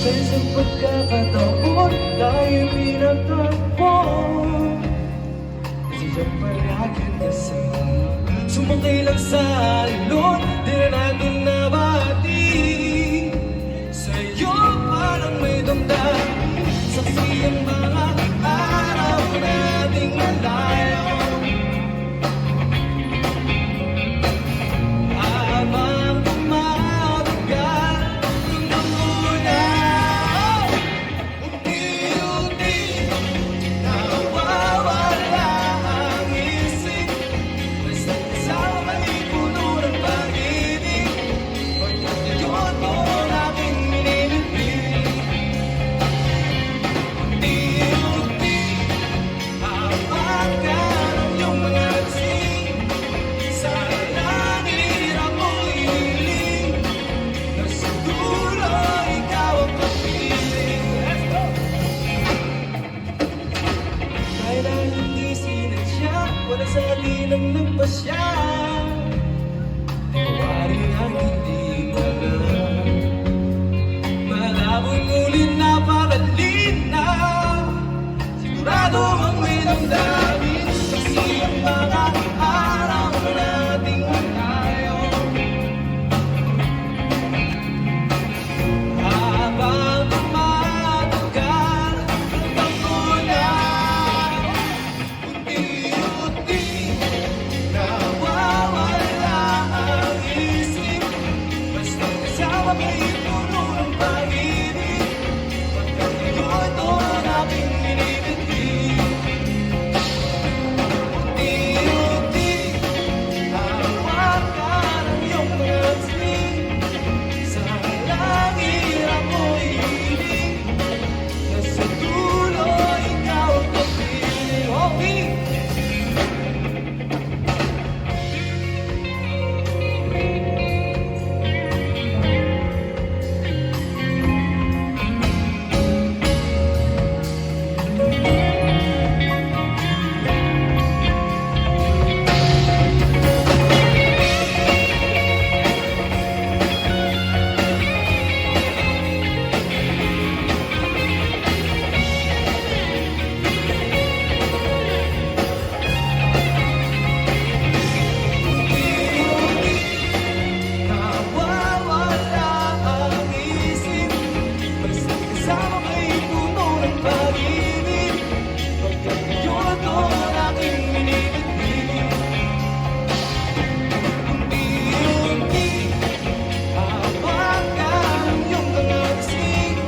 Sa isang pagkakataon tayo pinagtagpo. Kasi dyan palagi kasama. Sumakay lang sa alon, di na natin nabati. Sa'yo parang may damdamin. Saksi ang mga araw nating malayo. Habang tumatagal, hanggang muna unti-unti nawawala ang isip. Basta kasama ay puno ng pag-ibig. Pagkat ngayon mo ang aking minibigay. Unti-unti hawakan ang iyong mga lasing. Sa langit ako'y hiling na siguro ikaw ang kapiling. Kahit na hindi sinadya, wala sa atin ang nagpasya. Mawaring ang hindi alam. Malabong ngunit napakalinaw. Sigurado ang may damdamin. Kasi ang mga araw nating malayo. Habang tumatagal, hanggang muna unti-unti nawawala ang isip. Basta kasama kay puno ng pag-ibig. Pagkat ngayon ito ang aking minibigay. Unti-unti hawakan ang iyong mga lasing. Sa langit ako'y hiling na sa dulo ikaw ang kapiling. Okay! Nawawala ang isip. Basta kasama kay puno ng pag-ibig. Pagkat ngayon ito ang aking minibigay. Unti-unti hawakan ang iyong mga lasing.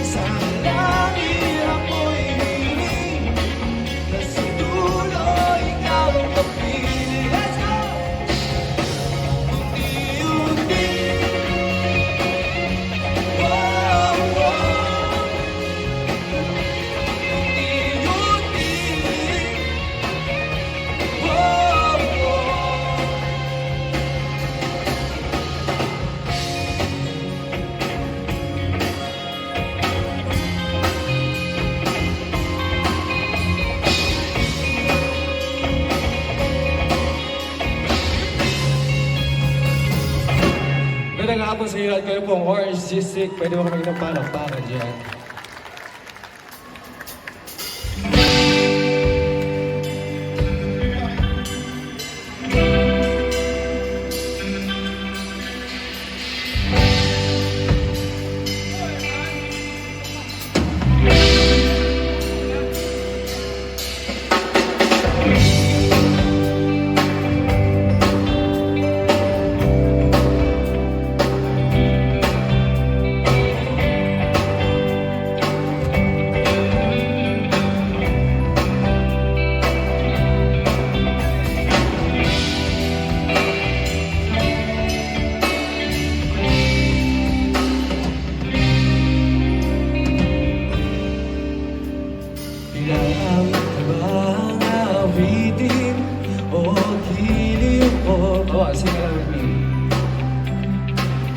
Sa langit ako'y hiling na sa dulo ikaw ang kapiling. Let's go! Unti-unti, wow, wow. Unti-unti, wow, wow. Magandang hapon sa iyo at kayo pong Orange District. Pwede mo kami ng palakpakan dyan. Ilang bang awitin o giliw ko? Oh, sing along with me.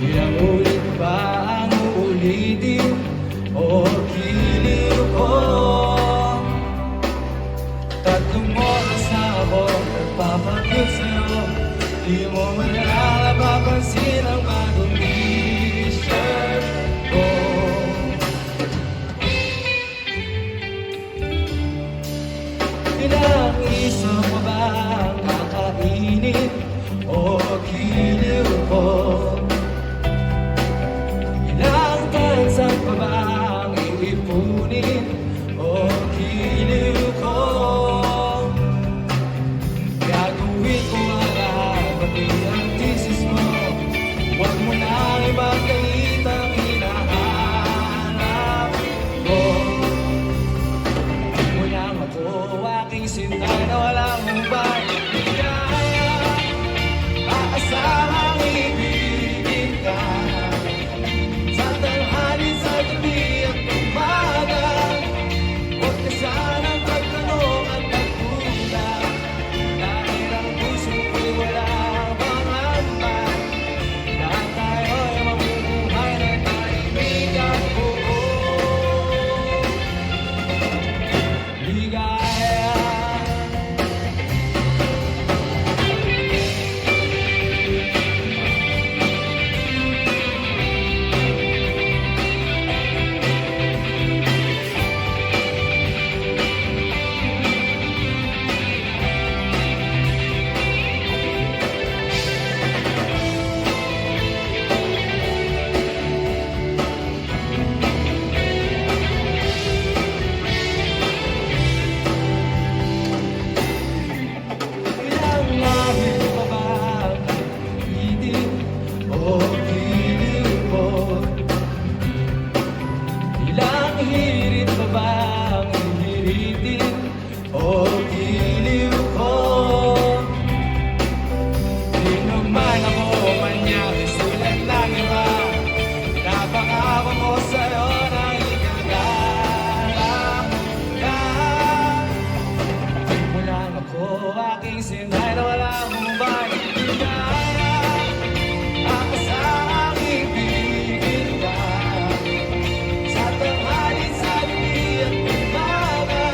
Ilang ulit ba ang uulitin o giliw ko? Tatlong oras na ako nagpapagod sa'yo. Di mo man lang napapansin ang bagong t-shirt ko. kunin o giliw ko. Gagawin ko ang lahat, pati ang thesis mo. Huwag mo nang ipagkalit ang hinahanap ko. Di mo lang ako aking sinta na walang hubay. Di kaya aasahang ibigin ka sa tanghali, sa gabi at umaga. Huwag ka sanang magtanong at magkulang, dahil ang puso ko'y walang pangamba. Lahat tayo'y mabubuhay ng kaibigan ko. Ligaya. Ilang lahit pa ba ang itin o giliw mo? Ilang hirit pa ba ang hiritin o giliw ko? Di naman ako manyari sulat ng iba. Napangako mo sa'yo na igagalak ka. Mo lang ako aking sinay na walang hubay. Di kaya aasahang ibigin ka sa tanghali, sa gabi at umaga.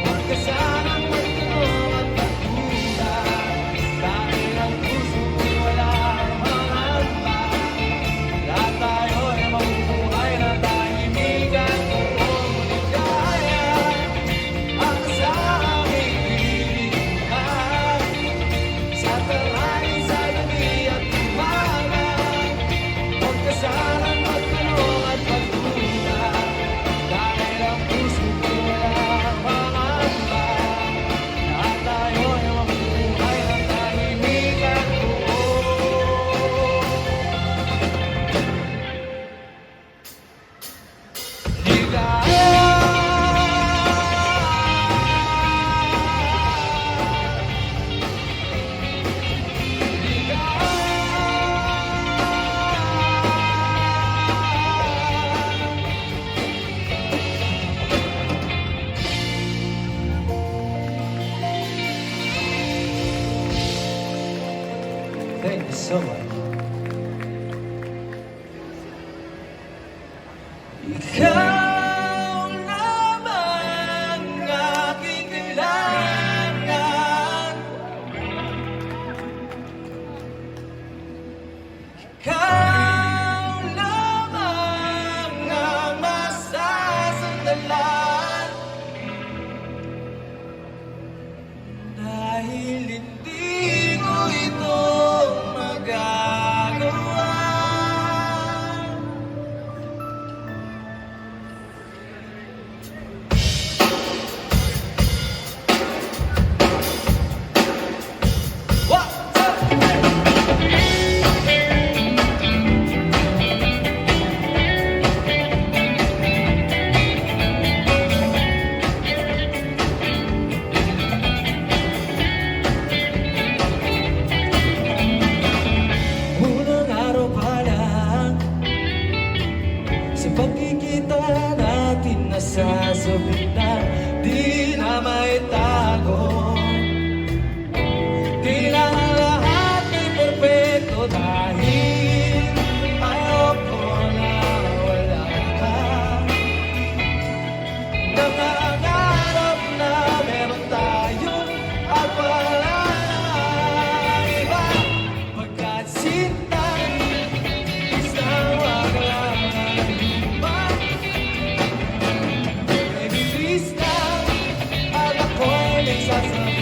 Huwag ka sanang magtanong at magkulang, dahil ang puso ko'y walang pangamba. Lahat tayo'y mabubuhay na tahimikan ko. Di kaya aasahang ibigin ka sa tanghali, sa gabi at umaga. Huwag ka sanang magtanong at magkulang, dahil ang puso ko'y walang pangamba. Lahat tayo'y mabubuhay ng tahimikan ko. Ligaya. Thank you so much. Ikaw naman ang aking kailangan. Ikaw lamang ang masasandalan, dahil hindi ko ito magagawa. One, two. Unang araw pa lang sa pagkikita natin, nasasabi na di na may tago. Kailangan lahat ay perfecto, dahil ayoko na wala ka. Nangangarap na meron tayo at wala nang iba. Pagkat sinta, isang wag lang ang iba. Baby, please na, at ako'y nagsasabi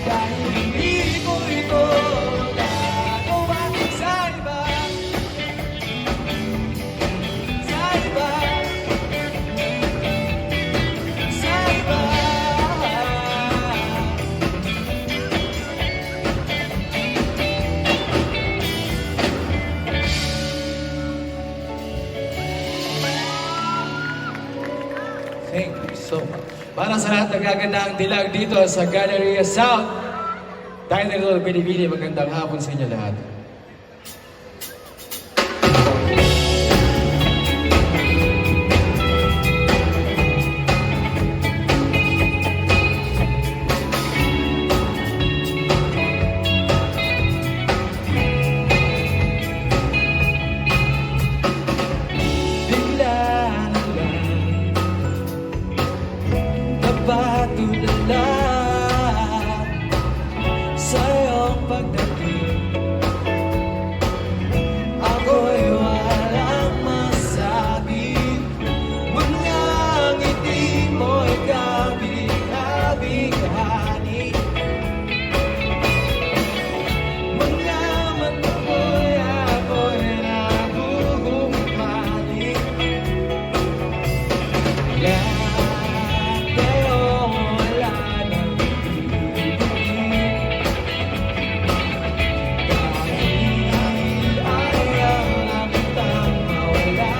Dahil hindi ko ito nagawa sa iba. Sa iba. Sa iba. Thank you so much. Para sa lahat ng gagandang dilag dito sa Galleria South, tayo na rin binibili magandang hapon sa inyo lahat. Bigla na lang napatulala sa iyong pagdating. Ako'y walang masabi. Mga ngiti mo'y kabig-kabig-hani. Mga mata mo'y ako'y nagugumpali. Lahat ngayong wala nang ibig. Dahil ayaw na kitang mawala.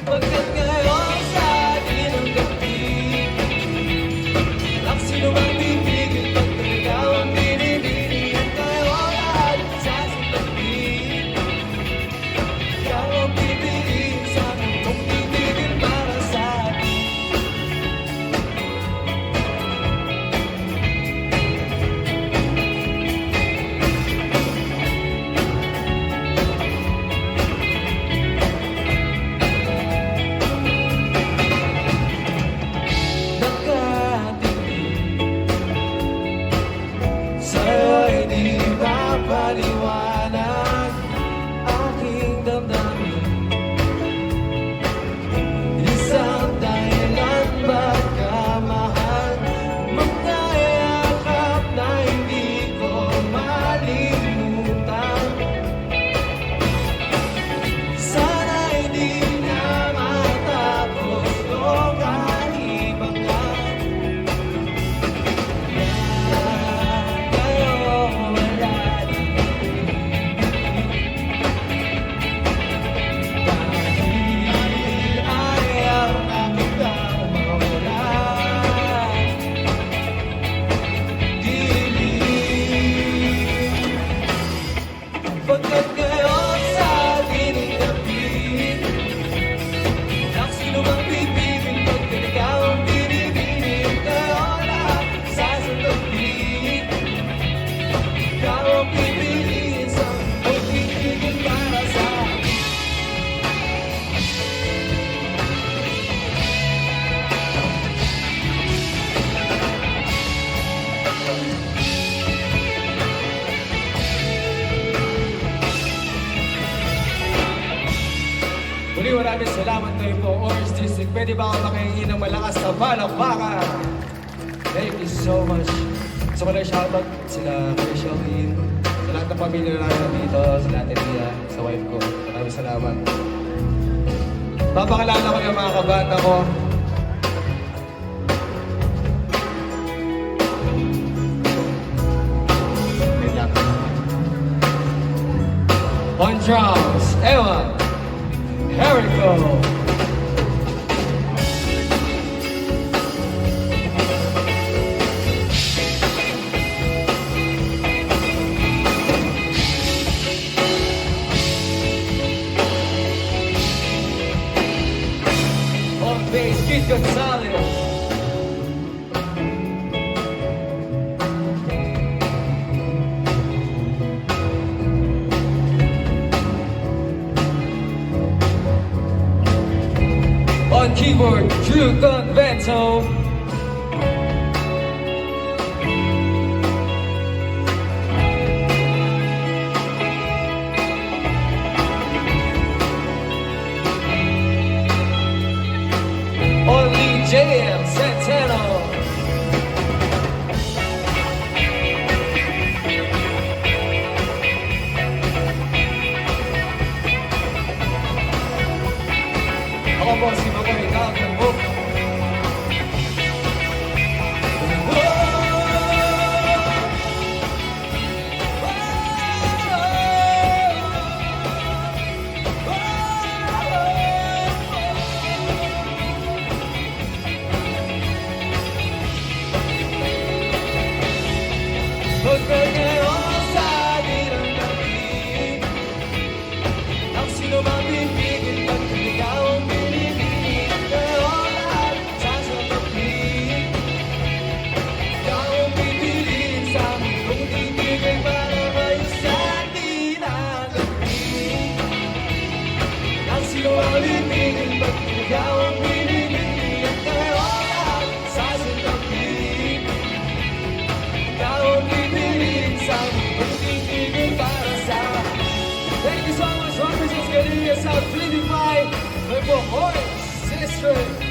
Pagkat ngayon sa atin ang gabi, ang sino mang bibigil pag ikaw ang binibili. At tayo lahat sasabihin, ikaw ang pipiliin sa akin kung bibigil para sa atin. Nakatingin sa'yo'y di mapaliwanag aking damdamin. Isang dahilan ba't ka mahal, mga yakap na hindi ko malimutan. Sana'y di na matapos tong kalibangan. Lahat ngayong wala nang dahil ayaw na kitang mawala. Dilim. Pagkat ngayon sa atin ang gabi, ang sino mang bibigil pag ikaw ang binibili. Kayo lahat sasabihin, ikaw ang pipiliin sa pagkikigil para sa akin. Muli maraming salamat kayo po, Orange District. Pwede ba ako makahingi ng malakas na palakpakan? Thank you so much. Gusto ko lang shoutout sila Kuya Shelvin, sa lahat ng pamilya na namin dito, sa lahat ng Tia, sa wife ko. Maraming salamat. Papakalala ko yung mga kabata ko. Wait lang. On drums, Ewan. Here we go. On bass, Keith Gonzalez. On keyboard, Drew Convento. JM Centeno. Ako po si Makoy Calvin. Pagkagayon sa dirang daig, ang sino mang pipigil pag ikaw ang pinipili. Ngayon lahat sasagutin, ikaw ang pipiliin sa mundong titigil para maisan dinadating. Ang sino ang pipigil pag ikaw ang pinipili. Ngayon lahat sasagutin, ikaw ang pipiliin sa mundong titigil para sa. Thank you so much, Represents Galicia South 25. May po, Horse Sister.